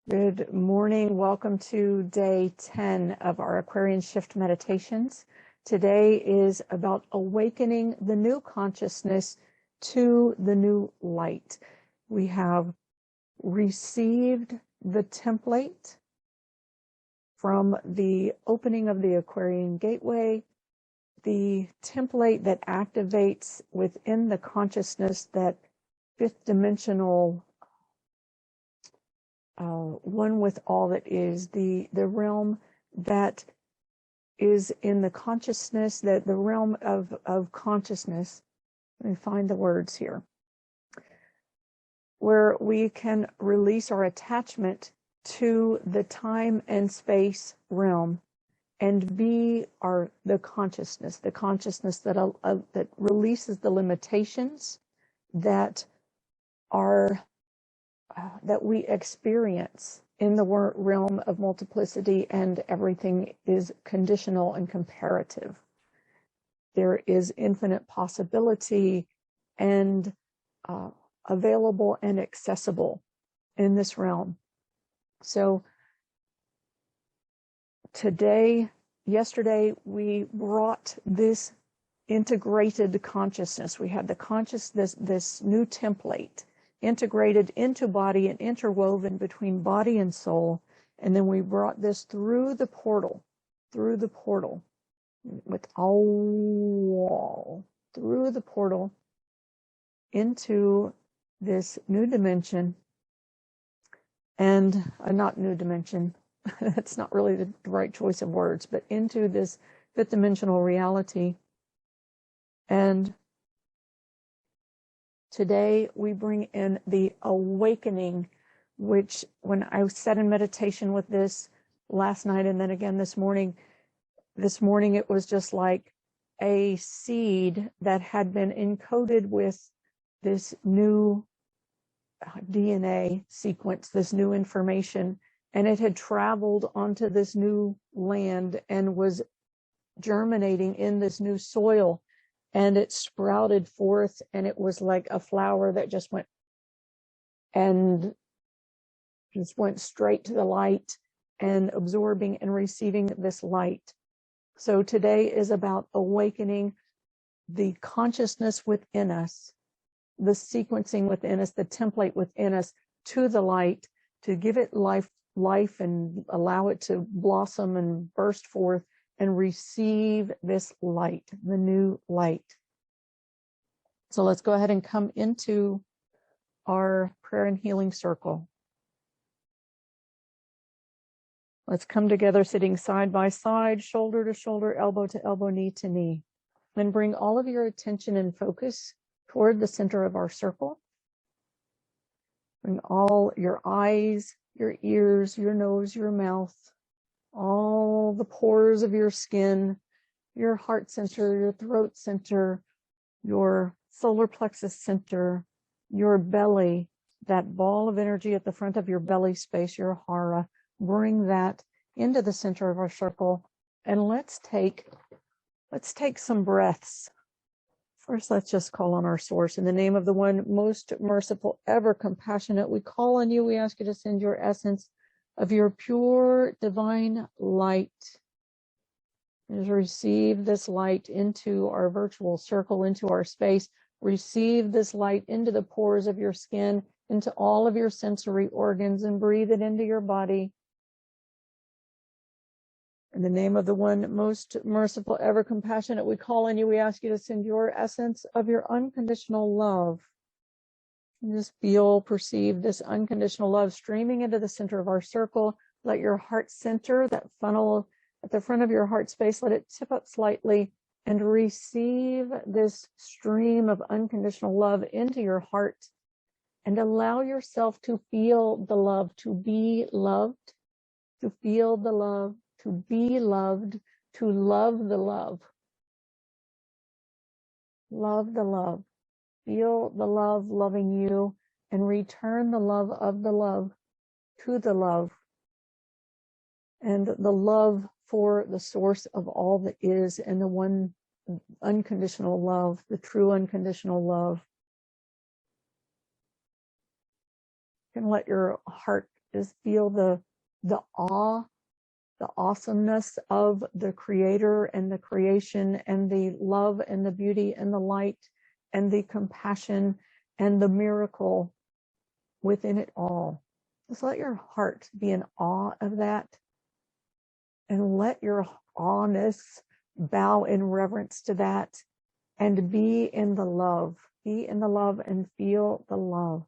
Good morning. Welcome to day 10 of our Aquarian Shift meditations. Today is about awakening the new consciousness to the new light. We have received the template from the opening of the Aquarian Gateway, the template that activates within the consciousness that fifth dimensional one with all that is, the realm that is in the consciousness, that the realm of consciousness. Let me find the words here, where we can release our attachment to the time and space realm and be the consciousness that releases the limitations that are that we experience in the realm of multiplicity, and everything is conditional and comparative. There is infinite possibility and available and accessible in this realm. So yesterday, we brought this integrated consciousness. We had this new template integrated into body and interwoven between body and soul. And then we brought this through the portal with all through the portal into this new dimension, and not new dimension, that's not really the right choice of words, but into this fifth dimensional reality. And today we bring in the awakening, which when I sat in meditation with this last night and then again this morning it was just like a seed that had been encoded with this new DNA sequence, this new information, and it had traveled onto this new land and was germinating in this new soil. And it sprouted forth, and it was like a flower that just went straight to the light and absorbing and receiving this light. So today is about awakening the consciousness within us, the sequencing within us, the template within us to the light, to give it life and allow it to blossom and burst forth and receive this light, the new light. So let's go ahead and come into our prayer and healing circle. Let's come together sitting side by side, shoulder to shoulder, elbow to elbow, knee to knee. Then bring all of your attention and focus toward the center of our circle. Bring all your eyes, your ears, your nose, your mouth, all the pores of your skin, your heart center, your throat center, your solar plexus center, your belly, that ball of energy at the front of your belly space, your hara. Bring that into the center of our circle, and let's take some breaths. First, let's just call on our source. In the name of the one most merciful, ever compassionate, we call on you. We ask you to send your essence of your pure divine light. Just receive this light into our virtual circle, into our space. Receive this light into the pores of your skin, into all of your sensory organs, and breathe it into your body. In the name of the one most merciful, ever compassionate, we call on you. We ask you to send your essence of your unconditional love. Just perceive this unconditional love streaming into the center of our circle. Let your heart center, that funnel at the front of your heart space, let it tip up slightly and receive this stream of unconditional love into your heart, and allow yourself to feel the love, to be loved, to feel the love, to be loved, to love the love. Love the love. Feel the love loving you, and return the love of the love to the love. And the love for the source of all that is, and the one unconditional love, the true unconditional love. can let your heart just feel the awe, the awesomeness of the Creator and the creation, and the love and the beauty and the light and the compassion and the miracle within it all. Just let your heart be in awe of that, and let your awness bow in reverence to that, and be in the love. Be in the love and feel the love.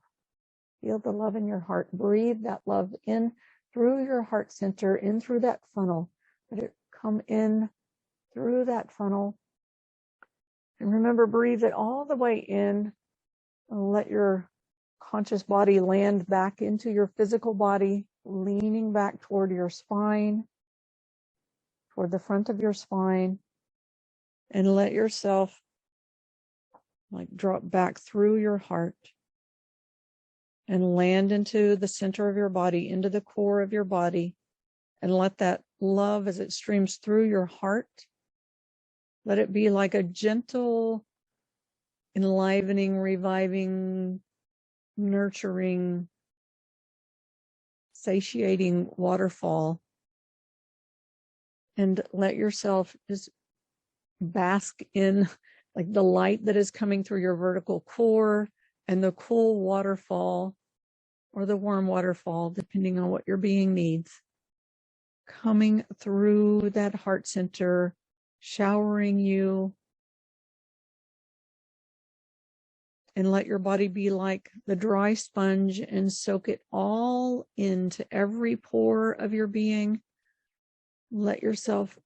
Feel the love in your heart. Breathe that love in through your heart center, in through that funnel. Let it come in through that funnel. And remember, breathe it all the way in. And let your conscious body land back into your physical body, leaning back toward your spine, toward the front of your spine. And let yourself drop back through your heart and land into the center of your body, into the core of your body, and let that love, as it streams through your heart, let it be like a gentle, enlivening, reviving, nurturing, satiating waterfall. And let yourself just bask in the light that is coming through your vertical core, and the cool waterfall or the warm waterfall, depending on what your being needs, coming through that heart center, showering you. And let your body be like the dry sponge and soak it all into every pore of your being. Let yourself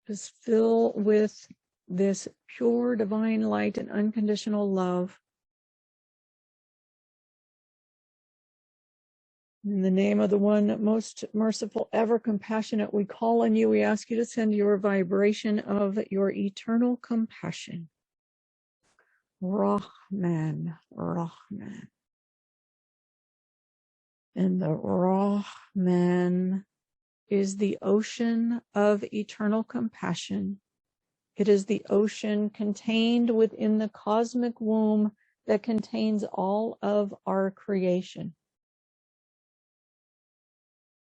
just fill with this pure divine light and unconditional love. In the name of the one most merciful, ever compassionate, we call on you. We ask you to send your vibration of your eternal compassion. Rahman, Rahman. And the Rahman is the ocean of eternal compassion. It is the ocean contained within the cosmic womb that contains all of our creation.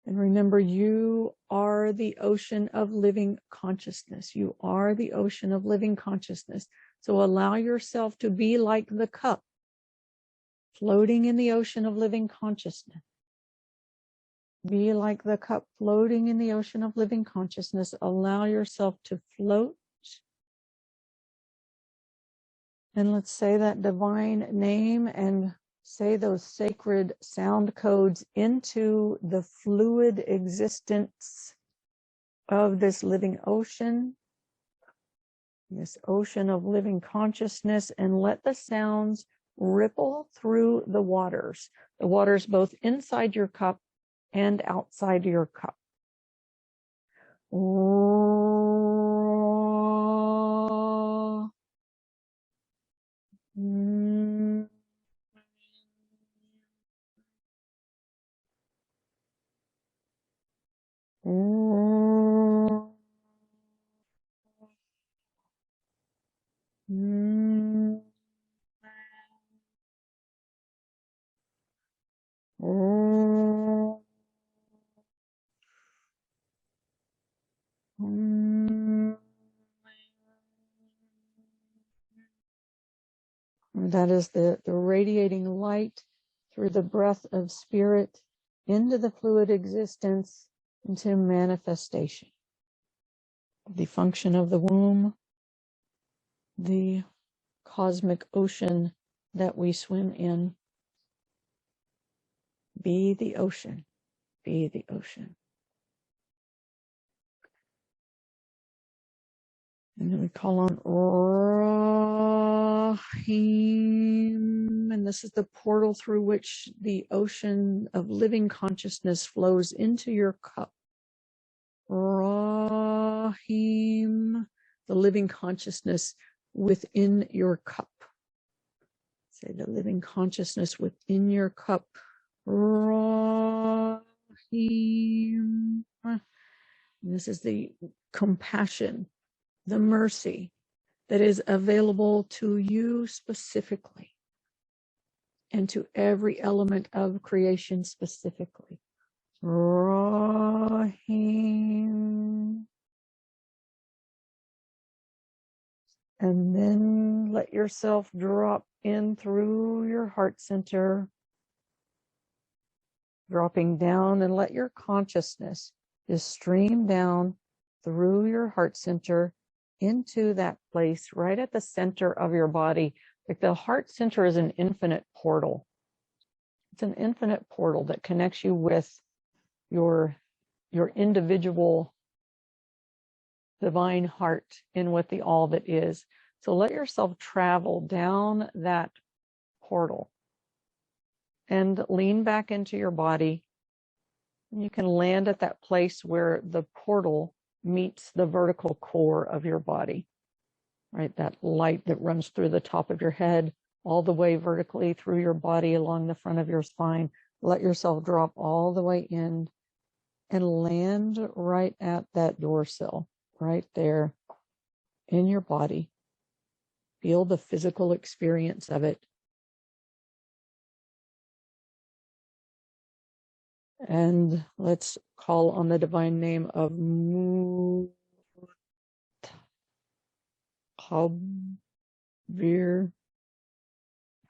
And remember, you are the ocean of living consciousness. You are the ocean of living consciousness. So allow yourself to be like the cup floating in the ocean of living consciousness. Be like the cup floating in the ocean of living consciousness. Allow yourself to float. And let's say that divine name and say those sacred sound codes into the fluid existence of this living ocean, this ocean of living consciousness, and let the sounds ripple through the waters both inside your cup and outside your cup. That is the radiating light through the breath of spirit into the fluid existence, into manifestation. The function of the womb, the cosmic ocean that we swim in. Be the ocean. Be the ocean. And then we call on Rahim, and this is the portal through which the ocean of living consciousness flows into your cup. Rahim, the living consciousness within your cup. Say the living consciousness within your cup. Rahim. And this is the compassion, the mercy that is available to you specifically. and to every element of creation specifically. Rahim. And then let yourself drop in through your heart center, dropping down, and let your consciousness just stream down through your heart center into that place right at the center of your body. Like the heart center is an infinite portal. It's an infinite portal that connects you with your individual divine heart in with the all that is. So let yourself travel down that portal and lean back into your body. You can land at that place where the portal meets the vertical core of your body, right? That light that runs through the top of your head, all the way vertically through your body along the front of your spine. Let yourself drop all the way in and land right at that door sill, right there in your body. Feel the physical experience of it. And let's call on the divine name of Kabir.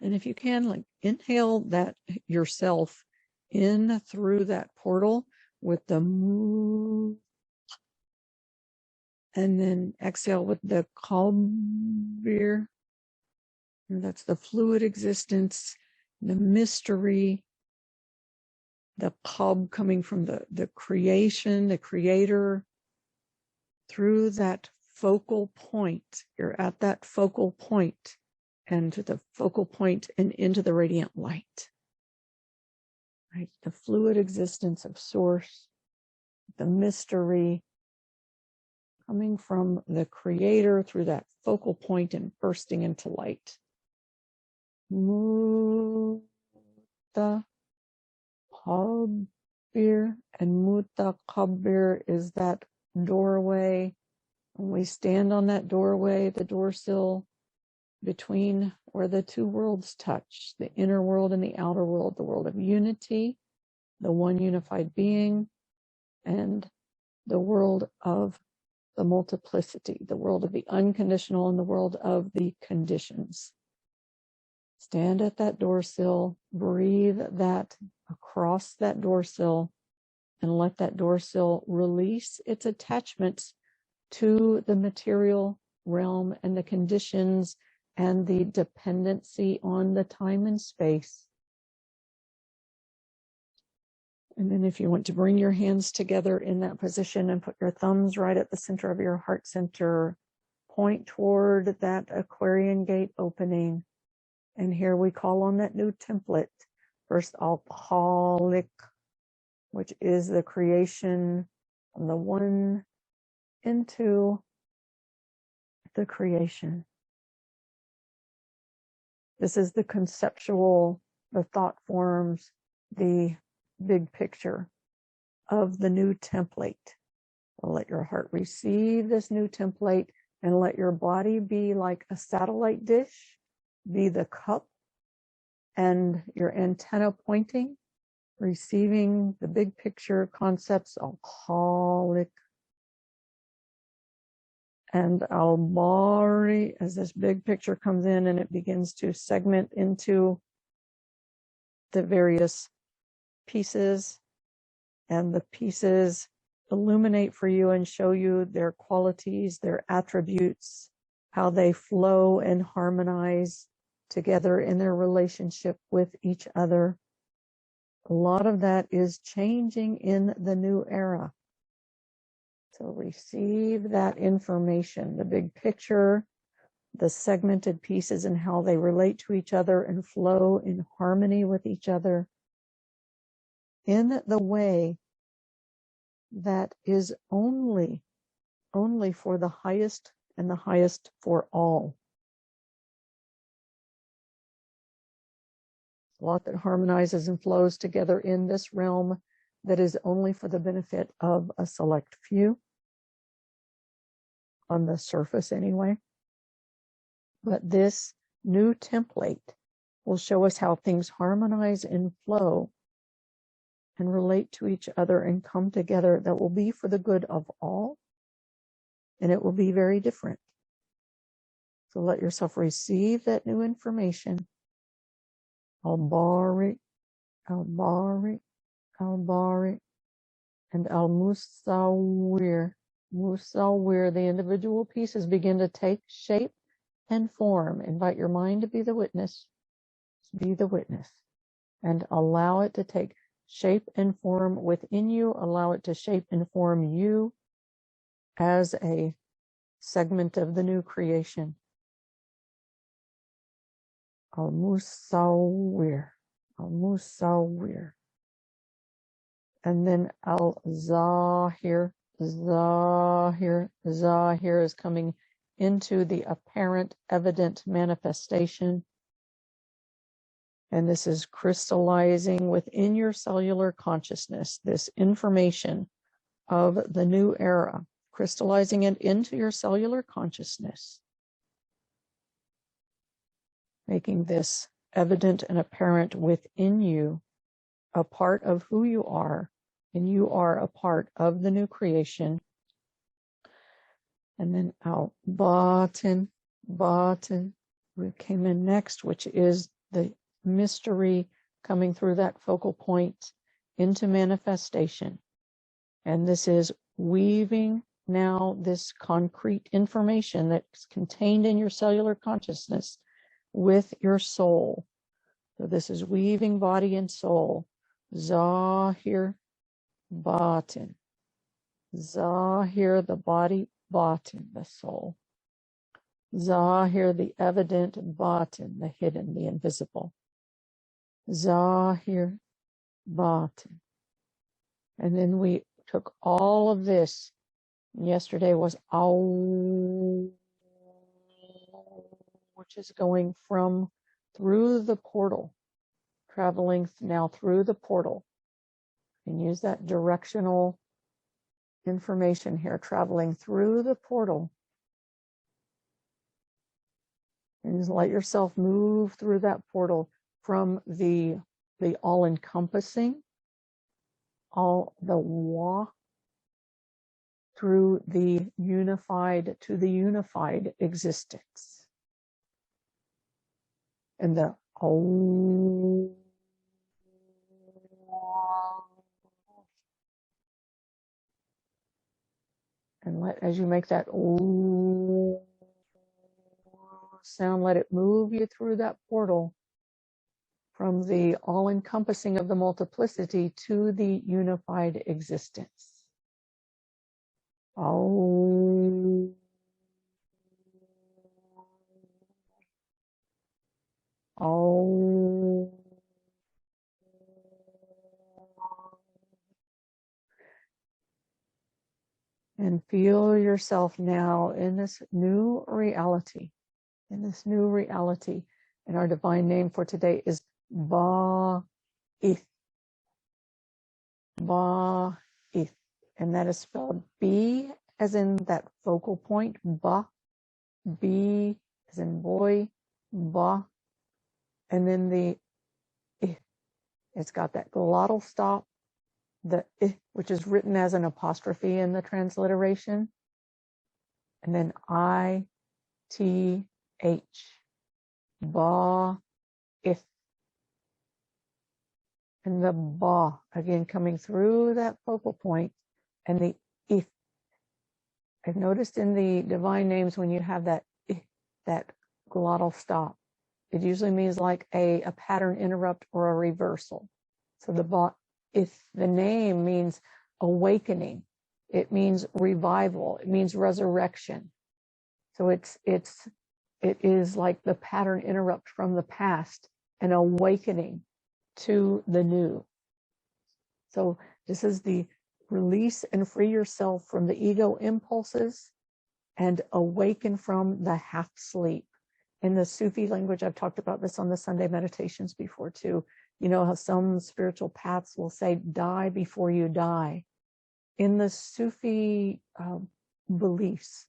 And if you can, like, inhale that yourself in through that portal with the mu, and then exhale with the Kabir. And that's the fluid existence, the mystery, the Kab coming from the creation, the creator, through that focal point. You're at that focal point, and to the focal point and into the radiant light. Right? The fluid existence of source, the mystery coming from the creator through that focal point and bursting into light. Muta Kabir, and Muta Kabir is that doorway. When we stand on that doorway, the door sill between where the two worlds touch, the inner world and the outer world, the world of unity, the one unified being, and the world of the multiplicity, the world of the unconditional and the world of the conditions. Stand at that door sill, breathe that across that door sill, and let that door sill release its attachments to the material realm and the conditions and the dependency on the time and space. And then if you want to bring your hands together in that position and put your thumbs right at the center of your heart center, point toward that Aquarian gate opening. And here we call on that new template. First, alcoholic, which is the creation from the one into the creation. This is the conceptual, the thought forms, the big picture of the new template. So let your heart receive this new template and let your body be like a satellite dish, be the cup and your antenna pointing, receiving the big picture concepts, alcoholic and Albari, as this big picture comes in and it begins to segment into the various pieces, and the pieces illuminate for you and show you their qualities, their attributes, how they flow and harmonize together in their relationship with each other. A lot of that is changing in the new era. So receive that information, the big picture, the segmented pieces and how they relate to each other and flow in harmony with each other in the way that is only for the highest and the highest for all. A lot that harmonizes and flows together in this realm that is only for the benefit of a select few, on the surface anyway. But this new template will show us how things harmonize and flow and relate to each other and come together that will be for the good of all, and it will be very different. So let yourself receive that new information. Al-Bari, Al-Bari, Al-Bari, and Al-Musawwir. Musawwir, the individual pieces begin to take shape and form. Invite your mind to be the witness. Be the witness. And allow it to take shape and form within you. Allow it to shape and form you as a segment of the new creation. Al-Musawwir, Al-Musawwir. And then Al-Zahir, Zahir, Zahir is coming into the apparent, evident manifestation. And this is crystallizing within your cellular consciousness, this information of the new era, crystallizing it into your cellular consciousness, making this evident and apparent within you, a part of who you are, and you are a part of the new creation. And then out, Batin, Batin, we came in next, which is the mystery coming through that focal point into manifestation. And this is weaving now this concrete information that's contained in your cellular consciousness with your soul. So this is weaving body and soul. Zahir, Batin. Zahir, the body, Batin, the soul. Zahir, the evident, Batin, the hidden, the invisible. Zahir, Batin. And then we took all of this. Yesterday was Aw, which is going from through the portal, traveling now through the portal. And use that directional information here, traveling through the portal. And just let yourself move through that portal from the all-encompassing, all the Wa, through the unified to the unified existence. And the Oh, and as you make that Oh sound, let it move you through that portal from the all-encompassing of the multiplicity to the unified existence. Oh. Oh. And feel yourself now in this new reality. In this new reality. And our divine name for today is Ba-ith. Ba-ith. And that is spelled B as in that focal point, Ba. B as in boy, Ba. And then the ith. It's got that glottal stop, the ith, which is written as an apostrophe in the transliteration. And then I-T-H. Ba-ith. And the ba, again, coming through that focal point, and the if. I've noticed in the divine names when you have that if, that glottal stop, it usually means like a pattern interrupt or a reversal. So the ba, if the name means awakening, it means revival, it means resurrection. So it is like the pattern interrupt from the past, an awakening to the new. So this is the release and free yourself from the ego impulses and awaken from the half sleep. In the Sufi language, I've talked about this on the Sunday meditations before too. You know how some spiritual paths will say, die before you die. In the Sufi beliefs,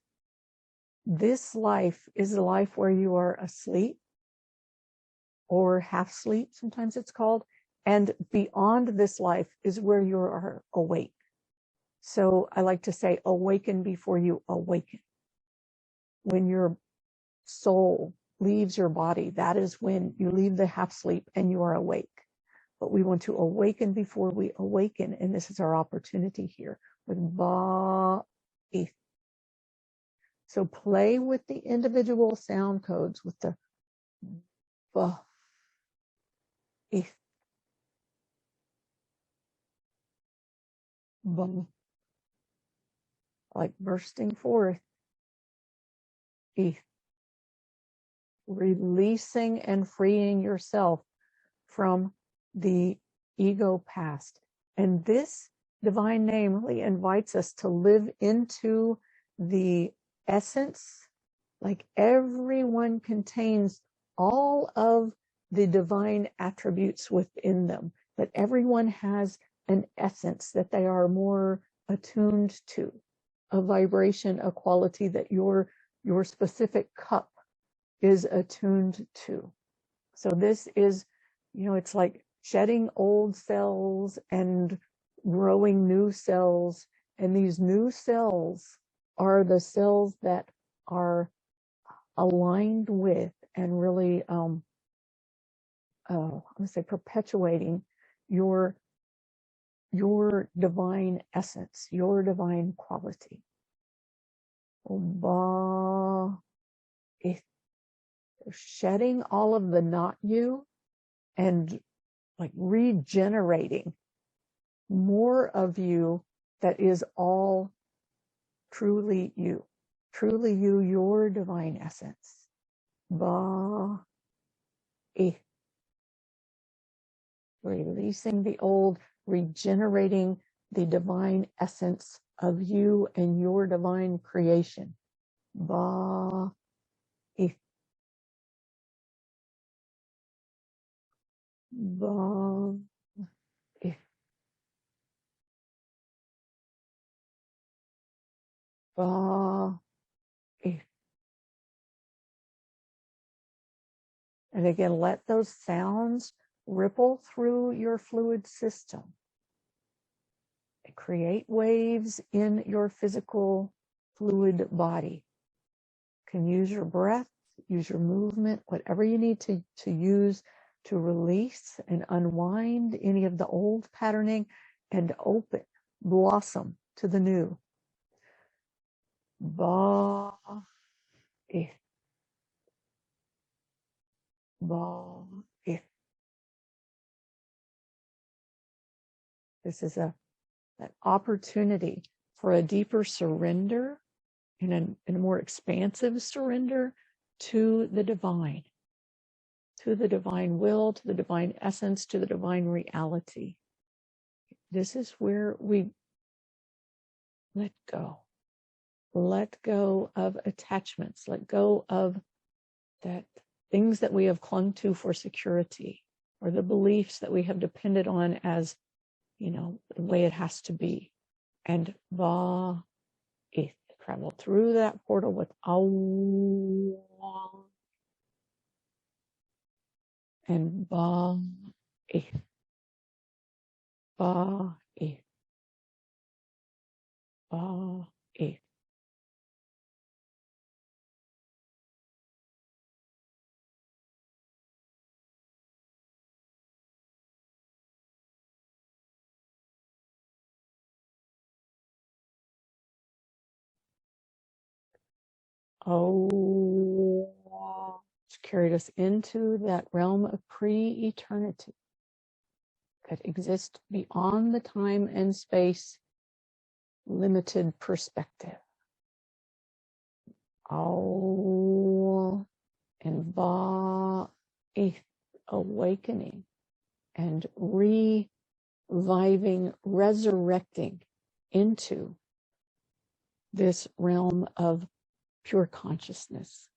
this life is a life where you are asleep or half sleep, sometimes it's called. And beyond this life is where you are awake. So I like to say, awaken before you awaken. When your soul leaves your body, that is when you leave the half sleep and you are awake. But we want to awaken before we awaken. And this is our opportunity here with Ba-ith. So play with the individual sound codes with the Ba-ith. Ba, like bursting forth. Ith. Releasing and freeing yourself from the ego past. And this divine name really invites us to live into the essence, like everyone contains all of the divine attributes within them, that everyone has an essence that they are more attuned to, a vibration, a quality that your specific cup is attuned to. So this is, it's like shedding old cells and growing new cells. And these new cells are the cells that are aligned with and really, I'm going to say perpetuating your divine essence, your divine quality. Shedding all of the not you and like regenerating more of you that is all truly you, your divine essence. Ba-ith. Releasing the old, regenerating the divine essence of you and your divine creation. Ba-ith. Ba-ith. Ba-ith. And again, let those sounds ripple through your fluid system. Create waves in your physical fluid body. You can use your breath, use your movement, whatever you need to use to release and unwind any of the old patterning and open, blossom to the new. Ba-ith. Ba-ith. This is an opportunity for a deeper surrender and a more expansive surrender to the divine will, to the divine essence, to the divine reality. This is where we let go of attachments, let go of that things that we have clung to for security, or the beliefs that we have depended on as, the way it has to be. And Ba-ith, travel through that portal with Aw. And Ba-ith. Ba-ith. Ba-ith. Oh, it's carried us into that realm of pre-eternity that exists beyond the time and space limited perspective. Oh, and Ba-ith, awakening and reviving, resurrecting into this realm of pure consciousness.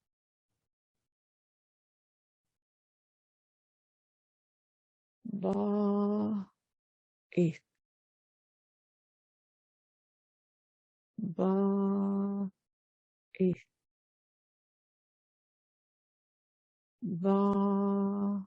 Ba-ith. Ba-ith. Ba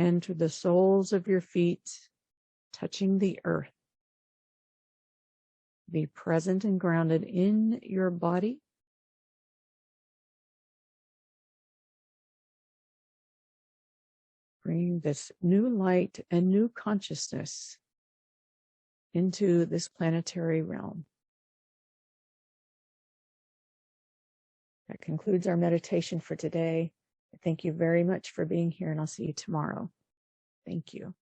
and to the soles of your feet, touching the earth. Be present and grounded in your body. Bring this new light and new consciousness into this planetary realm. That concludes our meditation for today. Thank you very much for being here, and I'll see you tomorrow. Thank you.